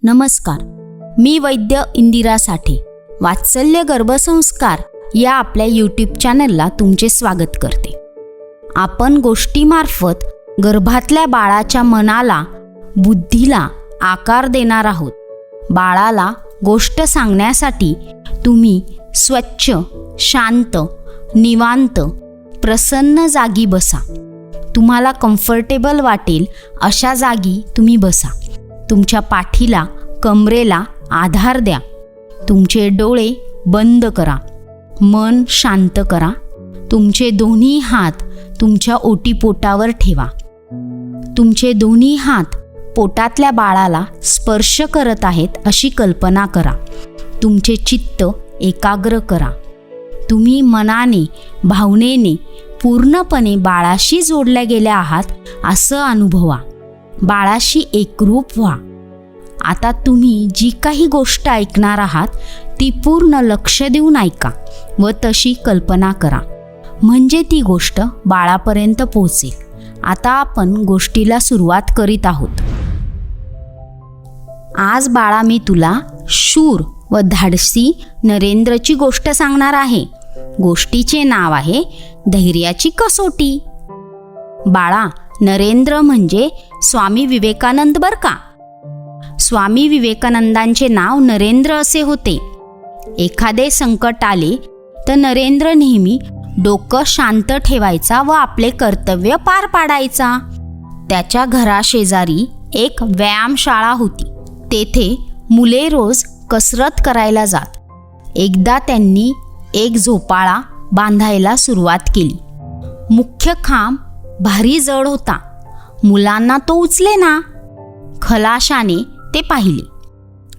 नमस्कार, मी वैद्य इंदिरा साठे वात्सल्य गर्भसंस्कार या आपल्या यूट्यूब चॅनलला तुमचे स्वागत करते. आपण गोष्टीमार्फत गर्भातल्या बाळाच्या मनाला, बुद्धीला आकार देणार आहोत. बाळाला गोष्ट सांगण्यासाठी तुम्ही स्वच्छ, शांत, निवांत, प्रसन्न जागी बसा. तुम्हाला कम्फर्टेबल वाटेल अशा जागी तुम्ही बसा. तुमच्या पाठीला, कमरेला आधार द्या. तुमचे डोळे बंद करा. मन शांत करा. तुमचे दोन्ही हात तुमच्या ओटीपोटावर ठेवा. तुमचे दोन्ही हात पोटातल्या बाळाला स्पर्श करत आहेत अशी कल्पना करा. तुमचे चित्त एकाग्र करा. तुम्ही मनाने, भावनेने पूर्णपणे बाळाशी जोडल्या गेल्या आहात असं अनुभवा. बाळाशी एकरूप व्हा. आता तुम्ही जी काही गोष्ट ऐकणार आहात ती पूर्ण लक्ष देऊन ऐका व तशी कल्पना करा, म्हणजे ती गोष्ट बाळापर्यंत पोहोचेल. आता आपण गोष्टीला सुरुवात करीत आहोत. आज बाळा मी तुला शूर व धाडसी नरेंद्रची गोष्ट सांगणार आहे. गोष्टीचे नाव आहे धैर्याची कसोटी. बाळा, नरेंद्र म्हणजे स्वामी विवेकानंद बर का. स्वामी विवेकानंदांचे नाव नरेंद्र असे होते. एखादे संकट आले तर नरेंद्र नेहमी डोकं शांत ठेवायचा व आपले कर्तव्य पार पाडायचा. त्याच्या घराशेजारी एक व्यायामशाळा होती. तेथे मुले रोज कसरत करायला जात. एकदा त्यांनी एक झोपाळा बांधायला सुरुवात केली. मुख्य खांब भारी जड होता. मुलांना तो उचले ना. खलाशाने ते पाहिले.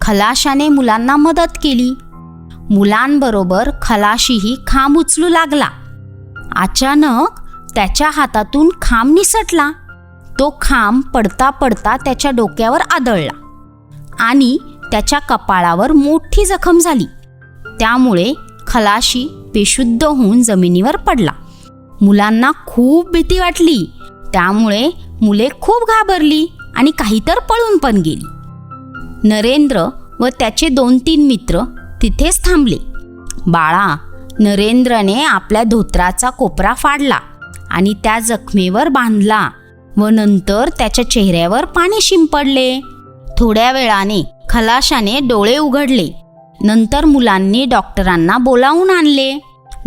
खलाशाने मुलांना मदत केली. मुलांबरोबर खलाशीही खांब उचलू लागला. अचानक त्याच्या हातातून खांब निसटला. तो खांब पडता पडता त्याच्या डोक्यावर आदळला आणि त्याच्या कपाळावर मोठी जखम झाली. त्यामुळे खलाशी बेशुद्ध होऊन जमिनीवर पडला. मुलांना खूप भीती वाटली. त्यामुळे मुले खूप घाबरली आणि काही तर पळून पण गेली. नरेंद्र व त्याचे 2-3 मित्र तिथेच थांबले. बाळा, नरेंद्रने आपल्या धोत्राचा कोपरा फाडला आणि त्या जखमेवर बांधला व नंतर त्याच्या चेहऱ्यावर पाणी शिंपडले. थोड्या वेळाने खलाशाने डोळे उघडले. नंतर मुलांनी डॉक्टरांना बोलावून आणले.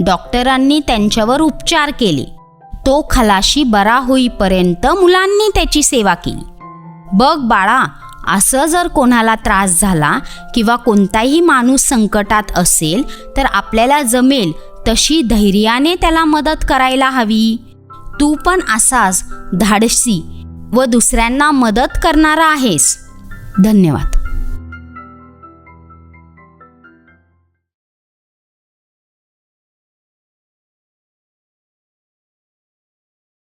डॉक्टरांनी त्यांच्यावर उपचार केले. तो खलाशी बरा होईपर्यंत मुलांनी त्याची सेवा केली. बघ बाळा, असं जर कोणाला त्रास झाला किंवा कोणताही माणूस संकटात असेल तर आपल्याला जमेल तशी धैर्याने त्याला मदत करायला हवी. तू पण असाच धाडसी व दुसऱ्यांना मदत करणारा आहेस. धन्यवाद.